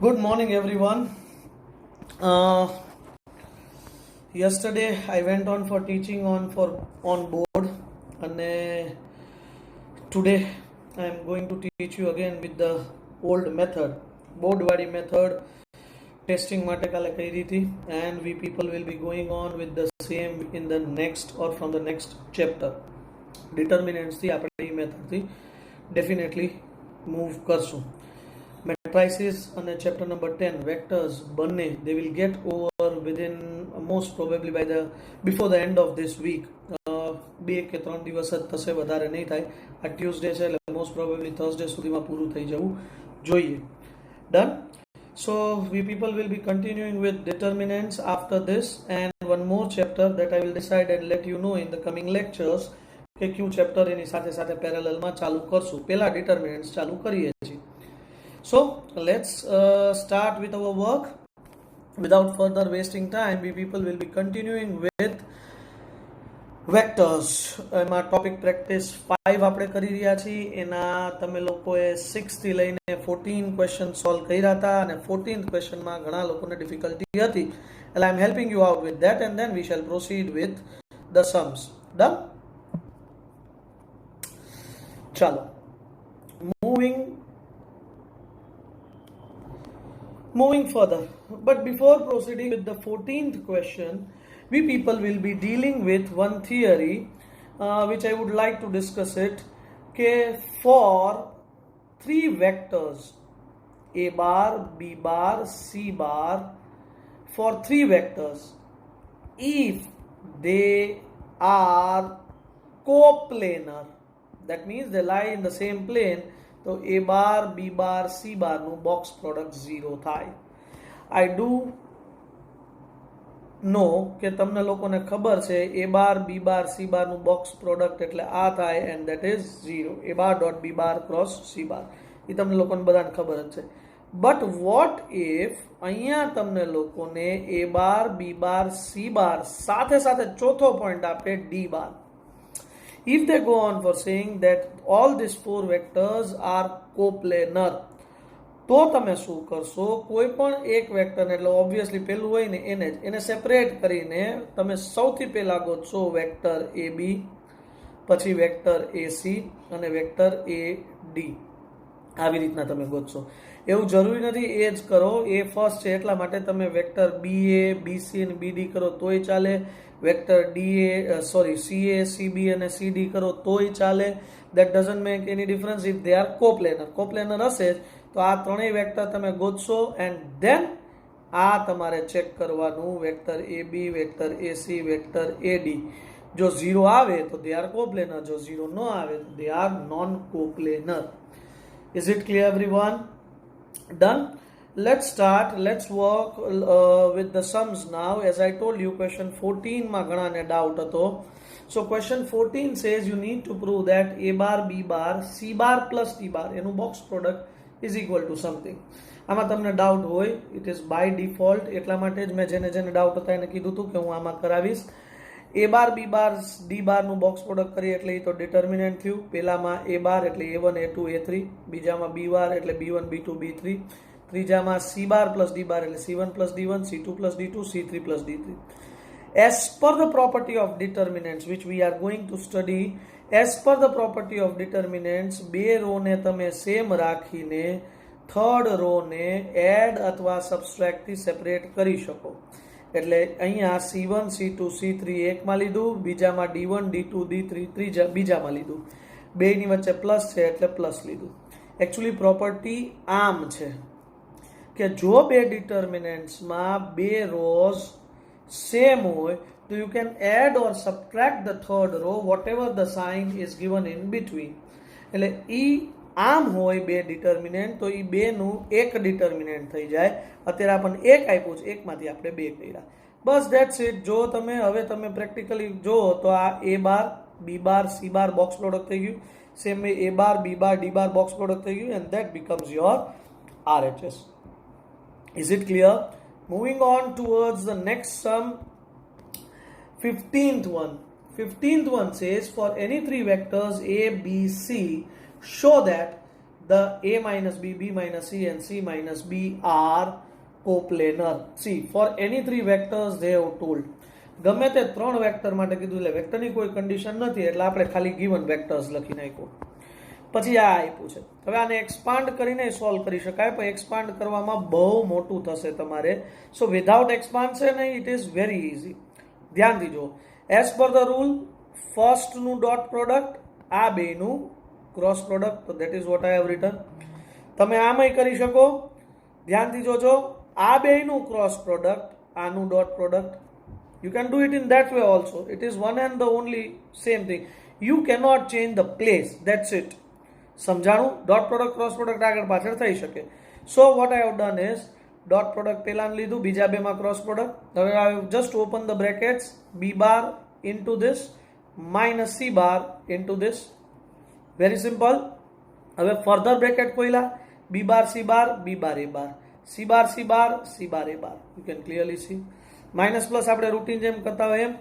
Good morning, everyone. Uh, Yesterday I went on for teaching on board, and today I am going to teach you again with the old method, board wadi method. Testing માટે કાલે કરી હતી, and we people will be going on with the same in the next or from the next chapter. Determinants થી આપણે એ method થી definitely move કરશું. Matrices and chapter number 10 vectors બંને they will get over within most probably by the before the end of this week. બે કે ત્રણ દિવસ જ થશે, વધારે નહીં થાય. આ ટ્યુઝડે છે એટલે મોસ્ટ પ્રોબેબલી થર્સડે સુધીમાં પૂરું થઈ જવું જોઈએ. Done. So we people will be continuing with determinants after this, and one more chapter that I will decide and let you know in the coming lectures કે કયું chapter એની સાથે સાથે પેરેલલમાં ચાલુ કરશું. પહેલા determinants ચાલુ કરીએ છીએ. So let's start with our work. Without further wasting time, we people will be continuing with vectors. એમાં ટોપિક પ્રેક્ટિસ 5 આપણે કરી રહ્યા છીએ. એના તમે લોકોએ 6 થી લઈને 14 ક્વેશ્ચન સોલ્વ કર્યા હતા, અને 14th ક્વેશ્ચનમાં ઘણા લોકોને ડિફિકલ્ટી હતી, એટલે I am helping you out with that, and then we shall proceed with the sums. Done. ચાલો, moving further, but before proceeding with the 14th question, we people will be dealing with one theory which I would like to discuss it. For three vectors a bar, b bar, c bar, for three vectors, if they are coplanar, that means they lie in the same plane, તો a bar, b bar, c bar નું box product 0 થાય. I do know કે તમને લોકોને ખબર છે a bar, b bar, c bar નું box product એટલે આ થાય, and that is 0. a bar dot b bar cross c bar, એ તમને લોકોને બધાને ખબર જ છે. But what if અહીંયા તમને લોકોને a bar, b bar, c bar સાથે સાથે ચોથો પોઈન્ટ આપે d bar? If they go on for saying that all these four vectors are coplanar, તો તમે શું કરશો? કોઈ પણ એક વેક્ટરને, એટલે ઓબ્વિયસલી પેલું હોય ને એને સેપરેટ કરીને તમે સૌથી પહેલા ગોતશો વેક્ટર AB, પછી વેક્ટર AC અને વેક્ટર AD. આવી રીતના તમે ગોતશો. એવું જરૂરી નથી એ જ કરો, એ ફર્સ્ટ છે એટલા માટે તમે વેક્ટર BA, BC અને BD કરો તોય ચાલે, વેક્ટર CA, CB અને CD કરો તોય ચાલે. that doesn't make any difference if they are coplanar હશે તો આ ત્રણેય વેક્ટર તમે ગોતશો, and then આ તમારે ચેક કરવાનું vector AB, vector AC, vector AD. જો 0 આવે તો they are coplanar, જો 0 ન આવે તો they are non coplanar. Is it clear, everyone? Done. Let's start. Let's work with the sums now. As I told you, question 14 માં ઘણાને doubt હતો. So question 14 says you need to prove that a bar, b bar, c bar plus d bar એનું box product is equal to something. આમાં તમને doubt હોય, it is by default, એટલા માટે જ મેં જેને doubt હતા એને કીધું હતું કે હું આમાં કરાવીશ. a bar, b bar, d bar નું box product કરીએ એટલે એ તો determinant થયું. પહેલામાં a bar એટલે a1, a2, a3, બીજામાં b bar એટલે b1, b2, b3, ત્રીજામાં c bar plus d bar એટલે c1 plus d1, c2 plus d2, c3 plus d3. As per the property of determinants which we are going to study, as per the property of determinants, બે row ને તમે same રાખીને third row ને add અથવા સબસ્ટ્રેક્ટ થી separate કરી શકો. એટલે અહીંયા c1, c2, c3 એકમાં લીધું, બીજામાં d1, d2, d3 બીજામાં લીધું, બેની વચ્ચે પ્લસ છે એટલે પ્લસ લીધું. એકચ્યુઅલી પ્રોપર્ટી આમ છે કે જો બે ડિટર્મિનન્ટ્સમાં બે રોઝ સેમ હોય તો you can add or subtract the third row whatever the sign is given in between. એટલે ઈ આમ હોય બે ડિટર્મિનન્ટ તો ઈ બેનું એક ડિટર્મિનન્ટ થઈ જાય. અત્યારે આપણને એક આપ્યું છે, એકમાંથી આપણે બે કર્યા, બસ ધેટ્સ ઇટ. જો તમે હવે તમે પ્રેક્ટિકલી જો તો આ a bar, b bar, c bar box product થઈ ગયું, same a bar, b bar, d bar box product થઈ ગયું, and that becomes your RHS. Is it clear? Moving on towards the next sum, 15th one. 15th one says for any three vectors a, b, c, show that the A minus B, B minus C and C minus B are coplanar. See, for any three vectors they have told. ગમે તે ત્રણ vector માટે કીધું એટલે વેક્ટરની કોઈ condition નથી એટલે આપણે ખાલી ગિવન વેક્ટર્સ લખી નાખ્યું. પછી આ આપ્યું છે. હવે આને એક્સપાન્ડ કરીને સોલ્વ કરી શકાય પણ એક્સપાન્ડ કરવામાં બહુ મોટું થશે તમારે. So without expansion it is very easy. ધ્યાનથી જો, એઝ પર ધ રૂલ ફર્સ્ટનું ડોટ પ્રોડક્ટ, આ બેનું ક્રોસ પ્રોડક્ટ, તો that is what I have written. તમે આમાંય કરી શકો. ધ્યાનથી જોજો, આ બેનું ક્રોસ પ્રોડક્ટ, આનું dot product. You can do it in that way also. It is one and the only same thing. You cannot change the place. That's it. સમજાણું? ડોટ પ્રોડક્ટ ક્રોસ પ્રોડક્ટ આગળ પાછળ થઈ શકે. So what I have done is dot product પહેલાં લીધું, બીજા બેમાં cross product. હવે I have just open the brackets, B bar into this minus C bar into this. Very simple. હવે further bracket ખોલ્યા, B bar C bar, B bar A bar, C bar C bar, C bar A bar. You can clearly see. Minus plus આપણે routine જેમ કરતા હોય એમ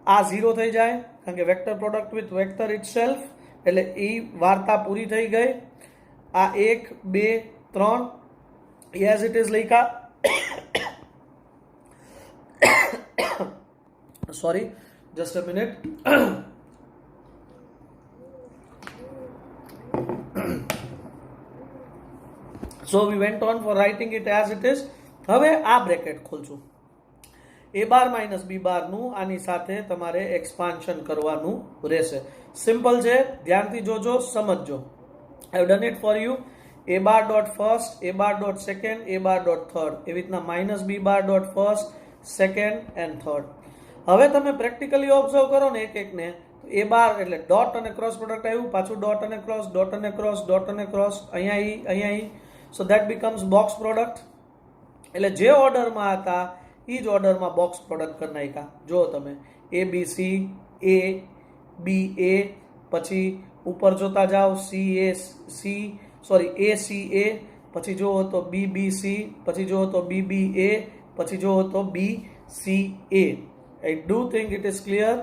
આ 0 થઈ જાય કારણ કે vector product with vector itself એટલે એ વાર્તા પૂરી થઈ ગઈ. આ 1 2 3 એઝ ઇટ ઇઝ લખ્યા. Sorry, just a minute. So we went on for writing it as it is. હવે આ બ્રેકેટ ખોલશું. A બાર માઇનસ બી બારનું આની સાથે તમારે એક્સપાન્શન કરવાનું રહેશે. સિમ્પલ છે, ધ્યાનથી જોજો, સમજજો. I have done it for you. A bar dot first, A bar dot second, A bar dot third, એવી રીતના minus B bar dot first, second and third. હવે તમે પ્રેક્ટિકલી ઓબ્ઝર્વ કરો ને એક એકને, A બાર એટલે ડોટ અને ક્રોસ પ્રોડક્ટ આવ્યું, પાછું ડોટ અને ક્રોસ, ડોટ અને ક્રોસ, ડોટ અને ક્રોસ, અહીંયા. So that becomes box product. એટલે જે ઓર્ડરમાં હતા એ જ ઓર્ડરમાં બોક્સ પ્રોડક્ટ કરી નાખ્યા. જો તમે A B C, A B A, પછી ઉપર જોતા જાઓ A C A, પછી જુઓ તો B B C, પછી જુઓ તો B B A, પછી જુઓ તો B C A. I do think it is clear.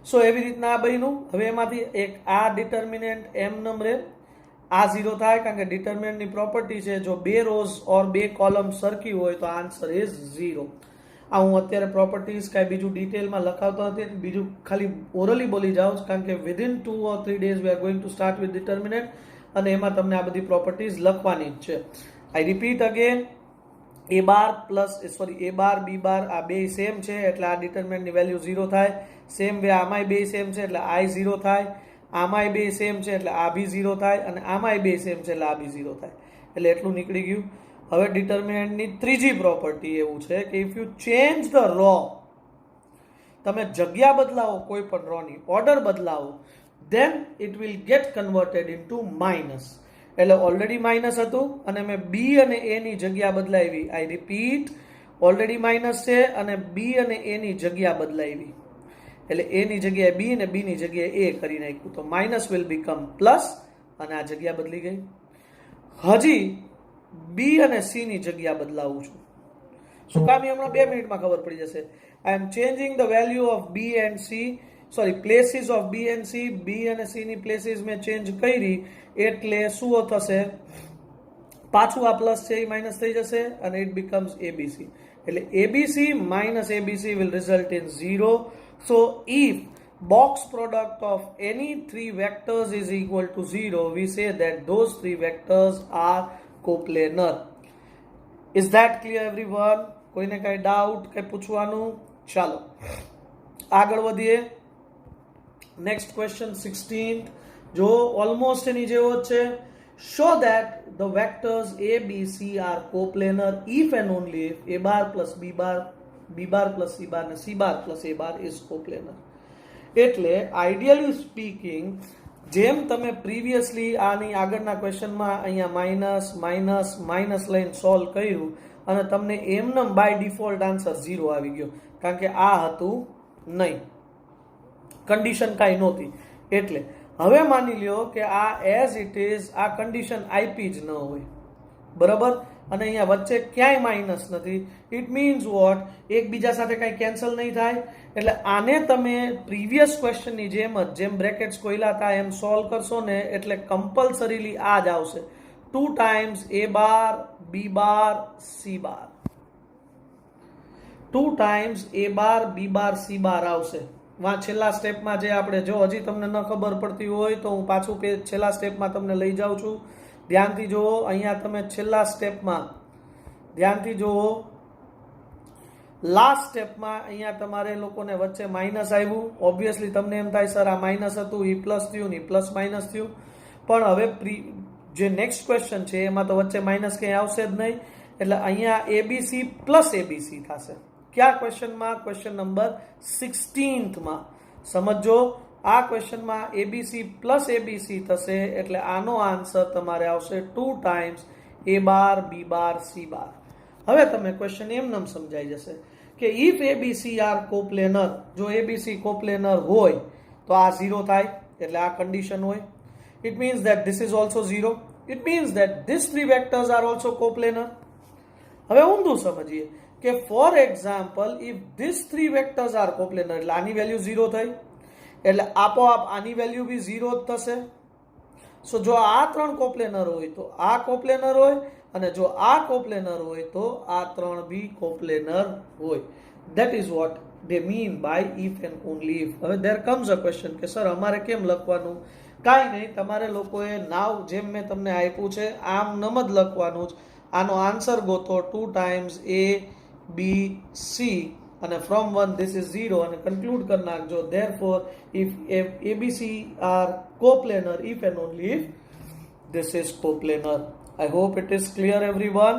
સો એવી રીતના આ બન્યું. હવે એમાંથી એક આ ડિટર્મિનન્ટ એમ નંબરે આ 0 થાય કારણ કે ડિટર્મિનન્ટની પ્રોપર્ટી છે જો બે રોઝ ઓર બે કોલમ સરખી હોય તો આન્સર ઇઝ 0. આ હું અત્યારે પ્રોપર્ટીઝ કાંઈ બીજું ડિટેલમાં લખાવતો નથી, બીજું ખાલી ઓરલી બોલી જાઉં કારણ કે within 2 or 3 days we are going to start with determinant અને એમાં તમને આ બધી પ્રોપર્ટીઝ લખવાની જ છે. આઈ repeat again, A bar plus A bar B બાર આ બે સેમ છે એટલે આ ડિટર્મિનન્ટની વેલ્યુ 0 થાય. સેમ વે આમાંય બે સેમ છે એટલે આ 0 થાય, આમાંય બે સેમ છે એટલે આ બી 0 થાય અને આમાંય બે સેમ છે એટલે આ બી 0 થાય. એટલે એટલું નીકળી ગયું. હવે ડિટર્મિનન્ટની ત્રીજી પ્રોપર્ટી એવું છે કે if you change the row, તમે જગ્યા બદલાવો, કોઈ પણ રોની ઓર્ડર બદલાવો, then it will get converted into minus. એટલે ઓલરેડી માઇનસ હતું અને મેં બી અને એ ની જગ્યા બદલાવી. આઈ રિપીટ, ઓલરેડી માઇનસ છે અને બી અને એ ની જગ્યા બદલાવી એટલે એ ની જગ્યાએ બી અને બી ની જગ્યાએ એ કરી નાખ્યું તો માઇનસ વિલ બીકમ પ્લસ અને આ જગ્યા બદલી ગઈ. હજી બી અને સી ની જગ્યા બદલાવું છું. શું કામ? હમણાં 2 મિનિટમાં ખબર પડી જશે. I am changing the value of B and C, sorry places of B and C. B અને સી ની પ્લેસીસ મેં ચેન્જ કરી એટલે શું થશે? પાછું આ પ્લસ છે એ માઇનસ થઈ જશે અને ઇટ બીકમ્સ એબીસી. એટલે ABC minus ABC will result in 0. So if box product of any 3 vectors is equal to 0, we say that those 3 vectors are coplanar. Is that clear everyone? કોઈને કાંઈ doubt, કંઈ પૂછવાનું? ચાલો આગળ વધીએ. Next question 16 જો almost એની જેવો જ છે. show that the vectors a b c are coplanar if and only if a bar plus b bar, b bar plus c bar અને c bar plus a bar is coplanar. એટલે ideally speaking જેમ તમે previously આની આગળના ક્વેશ્ચનમાં અહીંયા minus minus minus લઈને solve કર્યું અને તમને એમને બાય ડિફોલ્ટ આન્સર 0 આવી ગયો કારણ કે આ હતું નહીં, કન્ડિશન કાંઈ નહોતી. એટલે હવે માની લ્યો કે આ એઝ ઇટ ઇઝ આ કન્ડિશન આપી જ ન હોય, બરાબર, અને અહીંયા વચ્ચે ક્યાંય માઇનસ નથી. It means what? એકબીજા સાથે કાંઈ કેન્સલ નહીં થાય. એટલે આને તમે પ્રીવિયસ ક્વેશ્ચનની જેમ જ જેમ બ્રેકેટ્સ ખોલ્યા હતા એમ સોલ્વ કરશો ને એટલે કમ્પલસરીલી આ જ આવશે. 2 times a bar b bar c bar 2 times a bar b bar c bar આવશે. વાં છેલ્લા સ્ટેપમાં જે આપણે જો હજી તમને ન ખબર પડતી હોય તો હું પાછું છેલ્લા સ્ટેપમાં તમને લઈ જાઉં છું. ધ્યાનથી જુઓ, અહીંયા તમે છેલ્લા સ્ટેપમાં ધ્યાનથી જુઓ, લાસ્ટ સ્ટેપમાં અહીંયા તમારે લોકોને વચ્ચે માઇનસ આવ્યું. ઓબ્વિયસલી તમને એમ થાય સર આ માઇનસ હતું, એ પ્લસ થયું ને પ્લસ માઇનસ થયું, પણ હવે જે નેક્સ્ટ ક્વેશ્ચન છે એમાં તો વચ્ચે માઇનસ ક્યાંય આવશે જ નહીં, એટલે અહીંયા એબીસી પ્લસ એબીસી થશે. કયા ક્વેશ્ચનમાં? Question number 16માં. સમજો, આ ક્વેશ્ચનમાં એબીસી પ્લસ એબીસી થશે, એટલે આનો આન્સર તમારે આવશે 2 times a bar b bar c bar. હવે તમે ક્વેશ્ચન એમ સમજાઈ જશે કે ઇફ એબીસી આર કોપ્લેનર, જો એબીસી કોપ્લેનર હોય તો આ 0 થાય, એટલે આ કન્ડિશન હોય. It means that this is also 0. It means that these three vectors are also coplanar. હવે ઊંધું સમજીએ કે for example if this 3 vectors are coplanar, એટલે આની વેલ્યુ 0 થઈ, એટલે આપોઆપ આની વેલ્યુ બી 0 જ થશે. સો જો આ 3 કોપ્લેનર હોય તો આ કોપ્લેનર હોય, અને જો આ કોપ્લેનર હોય તો આ 3 બી કોપ્લેનર હોય. That is what they mean by if and only if. હવે there comes a question કે સર અમારે કેમ લખવાનું? કાંઈ નહીં, તમારે લોકોએ નાવ જેમ મેં તમને આપ્યું છે આમ નમ જ લખવાનું જ. આનો આન્સર ગોતો 2 times a b c અને from 1 this is 0 અને કન્ક્લુડ કરી નાખજો. therefore if abc are coplanar if and only if this is coplanar. I hope it is clear everyone.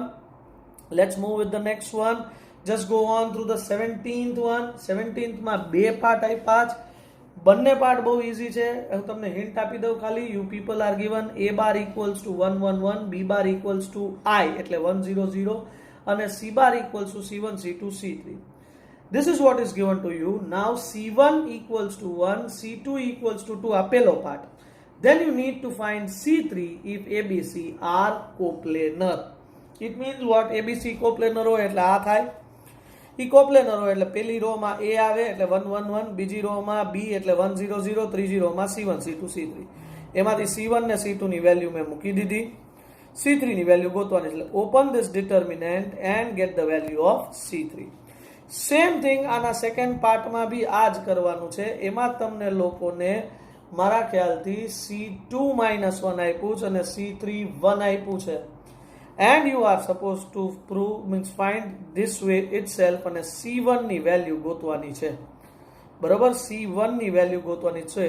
Let's move with the next one. Just go on through the 17th one. 17th માં બે part આપ્યા છે, બંને part બહુ easy છે. હું તમને hint આપી દઉં ખાલી. You people are given a bar equals to 1 1 1, b bar equals to I એટલે 1 0 0 અને c bar equals to c1 c2 c3. This is what is given to you. Now c1 equals to 1, c2 equals to 2 આ પહેલો part. Then you need to find c3 if abc are coplanar. It means what? abc coplanar હોય એટલે આ થાય. ઈ coplanar હોય એટલે પહેલી row માં a આવે એટલે 1 1 1, બીજી રો માં b એટલે 1 0 0, ત્રીજી રો માં c1 c2 c3. એમાંથી c1 ને c2 ની વેલ્યુ મેં મૂકી દીધી, c3 ની વેલ્યુ ગોતવાની. એટલે open this determinant and get the value of c3. Same thing આના સેકન્ડ પાર્ટમાં બી આ જ કરવાનું છે. એમાં તમને લોકોને મારા ખ્યાલથી c2 -1 આપ્યું છે અને c3 1 આપ્યું છે. And you are supposed to prove, means find this way itself અને c1 ની વેલ્યુ ગોતવાની છે. બરાબર, c1 ની વેલ્યુ ગોતવાની છે.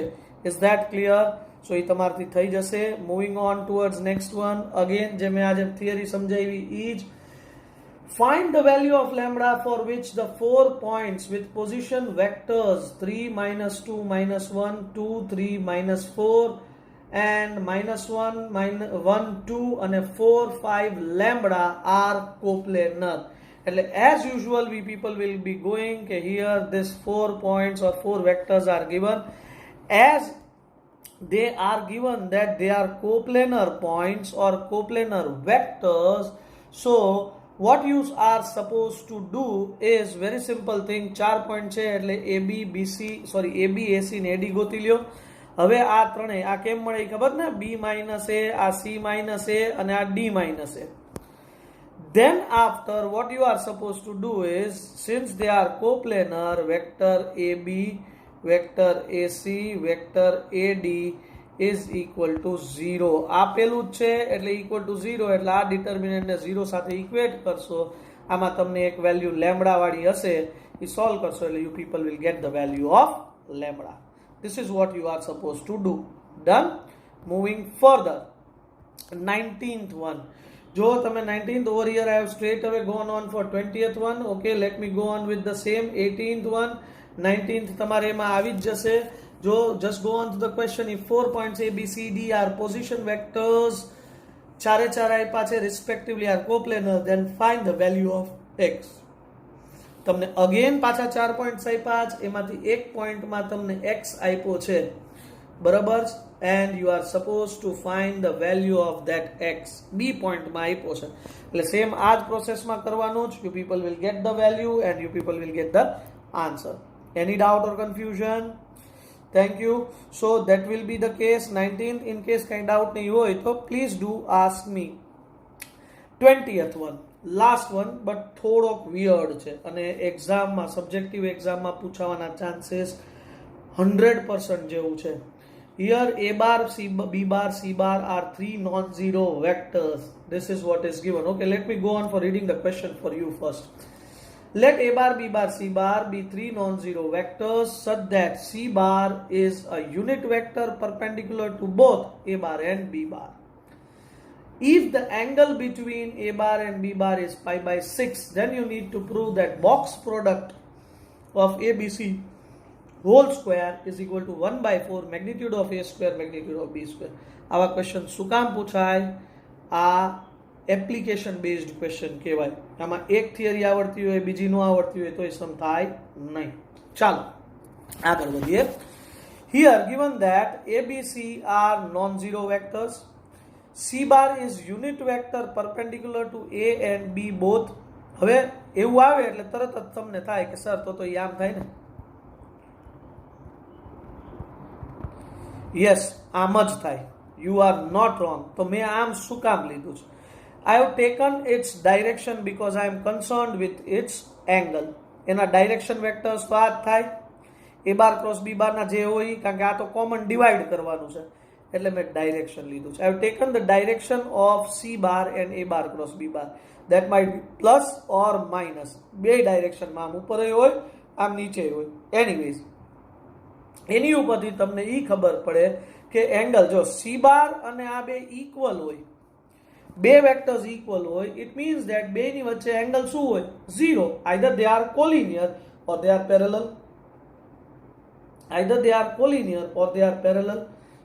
Is that clear? So એ તમારથી થઈ જશે. Moving on towards next one. Again જે મેં આજે થિયરી સમજાવી ઈ જ. Find the value of lambda for which the 4 points with position vectors 3 -2 -1 2 3 -4 and -1 1 2 અને 4 5 lambda are coplanar. એટલે as usual we people will be going કે here this 4 points or 4 vectors are given as they are given that they are coplanar points or coplanar vectors. So what you are supposed to do is very simple thing. 4 point છે એટલે ab bc ab ac ને ad ગોતી લ્યો. હવે આ ત્રણે આ કેમ મળે ખબર ને? b - a, આ c - a અને આ d - a. Then after what you are supposed to do is, since they are coplanar, vector ab, vector ac, vector ad is equal to 0. આ પેલું જ છે એટલે equal to 0, એટલે આ ડિટર્મિનન્ટ ને 0 સાથે ઇક્વેટ કરશો. આમાં તમને એક વેલ્યુ લેમ્બડા વાળી હશે, એ સોલ્વ કરશો એટલે you people will get the value of lambda. This is what you are supposed to do. Done? Moving further. 19th one. જો તમે 19th over here, I have straight away gone on for 20th one. Okay, let me go on with the same 18th one. 19th તમારે એમાં આવી જ જશે. જો just go on to the question. If 4 points a, b, c, d are position vectors, ચારે ચાર આપ્યા છે respectively are coplanar, then find the value of x. તમને અગેન પાછા 4 પોઈન્ટ્સ આપ્યા છે, એમાંથી એક પોઈન્ટમાં તમને x આપ્યો છે. બરાબર, and you are supposed to find the value of that x. b પોઈન્ટમાં આપ્યો છે એટલે સેમ આ જ પ્રોસેસમાં કરવાનું જ. you people will get the value and you people will get the answer. Any doubt or confusion? Thank you. So that will be the case 19th. In case kind doubt nahi hoy to please do ask me. 20th one, last one, but થોડોક weird છે અને એક્ઝામમાં subjective એક્ઝામમાં પૂછાવાના chances 100% જેવું છે. Here a bar, b bar, c bar are three non-zero vectors. This is what is given. Okay, let me go on for reading the question for you first. Let a bar, b bar, c bar be three non-zero vectors such that c bar is a unit vector perpendicular to both a bar and b bar. If the angle between a bar and b bar is pi by 6, then you need to prove that box product of ABC whole square is equal to 1 by 4 magnitude of a square magnitude of b square. આવા question શું કામ પૂછાય? આ application based question કહેવાય. આમાં એક theory આવડતી હોય બીજી ન આવડતી હોય તો એ સમ થાય નહીં. ચાલો આગળ વધીએ. Here given that ABC are non-zero vectors, C bar is unit vector perpendicular to A and B both. હવે એવું આવે એટલે તરત જ તમને થાય કે સર તો એ આમ થાય ને. યસ, આમ જ થાય. You are not wrong. તો મેં આમ શું કામ લીધું છે? I have taken its direction because I am concerned with its angle. એના ડાયરેક્શન વેક્ટર્સ તો આ જ થાય. A bar cross B bar ના જે હોય કારણ કે આ તો કોમન ડિવાઈડ કરવાનું છે એટલે મેં ડાયરેક્શન લીધું છે. I have taken the direction of C bar and A bar cross B bar. That might be plus or minus. બે ડાયરેક્શનમાં આમ ઉપર હોય આમ નીચે હોય. Anyways, એની ઉપરથી તમને એ ખબર પડે કે એંગલ જો C bar અને આ બે ઇક્વલ હોય, બે વેક્ટર્સ ઇક્વલ હોય, ઇટ મીન્સ ધેટ બેની વચ્ચે એંગલ શું હોય? 0. Either they are collinear or they are parallel. Either they are collinear or they are parallel.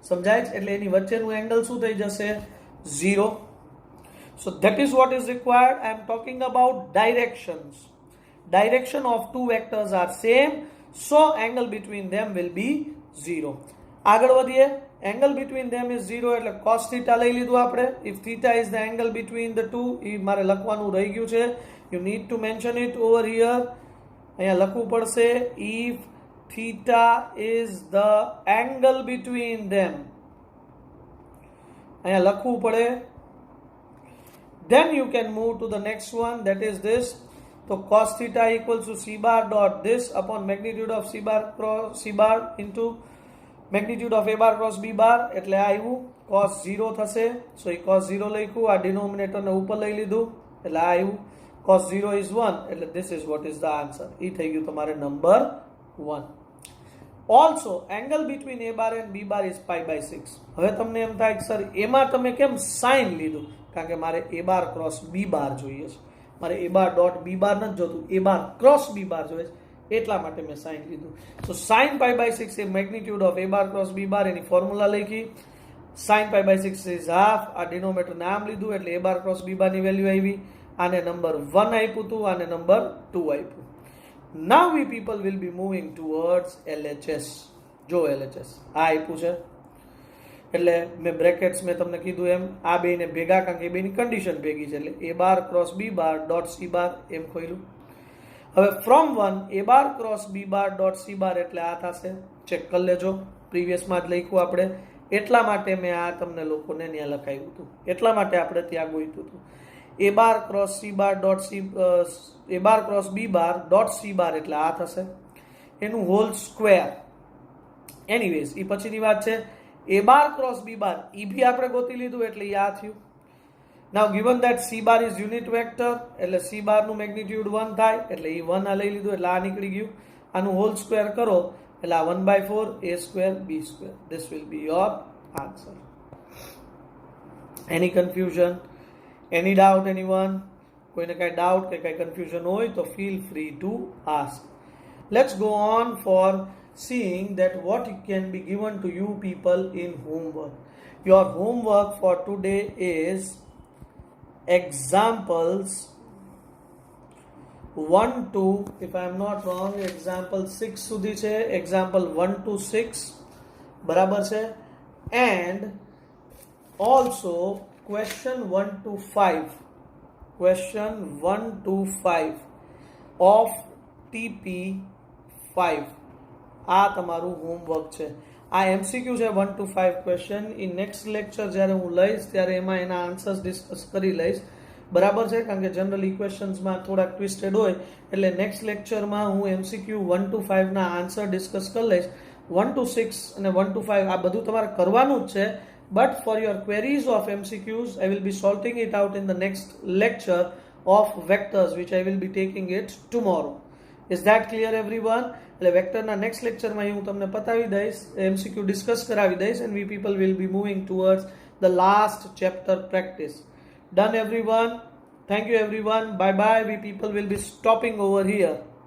સમજાય છે? એટલે એની વચ્ચેનું એંગલ શું થઈ જશે? 0. So that is what is required. I am talking about directions. Direction of two vectors are same, so angle between them will be 0. આગળ વધીએ. Angle between them is 0 એટલે cos theta લઈ લીધું આપણે. If theta is the angle between the two, એ મારે લખવાનું રહી ગયું છે. You need to mention it over here. અહીંયા લખવું પડશે. If theta is the angle between them, અહીંયા લખવું પડે. Then you can move to the next one, that is this. So cos theta equals to c bar dot this upon magnitude of c bar cross c bar into magnitude of a bar cross b bar. એટલે આવ્યું cos 0 થશે. So એ cos 0 લખ્યું, આ denominator ને ઉપર લઈ લીધું એટલે આવ્યું cos 0 is 1. એટલે this is what is the answer. એ થઈ ગયું તમારે number 1. Also angle between a bar and b bar is pi by 6. હવે તમને એમ થાય કે સર એમાં તમે કેમ sin લીધું? કારણ કે મારે a bar cross b bar જોઈએ છે. મારે a bar dot b bar નથી જોતું, a bar cross b bar જોઈએ છે, એટલા માટે મેં sin લીધું. So sin pi by 6 A magnitude of a bar cross b bar any formula લખી. sin pi by 6 is half. આ ડિનોમિનેટર નામ લીધું એટલે a bar cross b bar ની વેલ્યુ આવી. આને નંબર 1 આપ્યું હતું, આને નંબર 2 આપ્યું. Now we people will be moving towards LHS. જો LHS આ આપ્યું છે એટલે મેં બ્રેકેટ્સ મેં તમને કીધું એમ આ બેને ભેગા કારણ કે એ બેની કન્ડિશન ભેગી છે એટલે a bar cross b bar dot c bar એમ ખોલ્યું. હવે from 1 a bar cross b bar dot c bar એટલે આ થશે. ચેક કરી લેજો, પ્રીવિયસમાં જ લખ્યું આપણે. એટલા માટે મેં આ તમને લોકોને ત્યાં લખાવ્યું હતું, એટલા માટે આપણે ત્યાં ગોઈતું હતું. a bar cross c bar dot c a bar cross b bar dot c bar એટલે આ થશે એનું હોલ સ્ક્વેર. એનીવેઝ એ પછીની વાત છે. a bar cross b bar એ બી આપણે ગોતી લીધું એટલે આ થયું. Now given that c bar is unit vector એટલે c bar નું મેગ્નિટ્યુડ 1 થાય એટલે એ 1 આ લઈ લીધું એટલે આ નીકળી ગયું. આનું હોલ સ્ક્વેર કરો એટલે આ 1/4 a square b square. This will be your answer. Any confusion? Any doubt anyone? કોઈને કાંઈ ડાઉટ કે કાંઈ કન્ફ્યુઝન હોય તો feel free to ask. Let's go on for seeing that what can be given to you people in homework. Your homework for today is examples 1 to, if I am not wrong, example 6 સુધી છે. example 1 to 6 બરાબર છે. and also question 1 to 5 question 1 to 5 of TP5 આ તમારું homework છે. આ MCQ છે 1 to 5 question. A next lecture જ્યારે હું લઈશ ત્યારે એમાં એના આન્સર્સ ડિસ્કસ કરી લઈશ. બરાબર છે, કારણ કે જનરલી ક્વેશ્ચન્સમાં થોડાક ટ્વિસ્ટેડ હોય, એટલે નેક્સ્ટ લેક્ચરમાં હું MCQ 1 to 5 ના આન્સર ડિસ્કસ કરી લઈશ. 1 to 6 અને 1 to 5 આ બધું તમારે કરવાનું જ છે. But for your queries of MCQs, I will be sorting it out in the next lecture of vectors, which I will be taking it tomorrow. Is that clear everyone? એટલે વેક્ટરના next લેક્ચરમાં હું તમને બતાવી દઈશ, MCQ ડિસ્કસ કરાવી દઈશ, and we people will be moving towards the last chapter practice. Done everyone? Thank you everyone. Bye bye. We people will be stopping over here.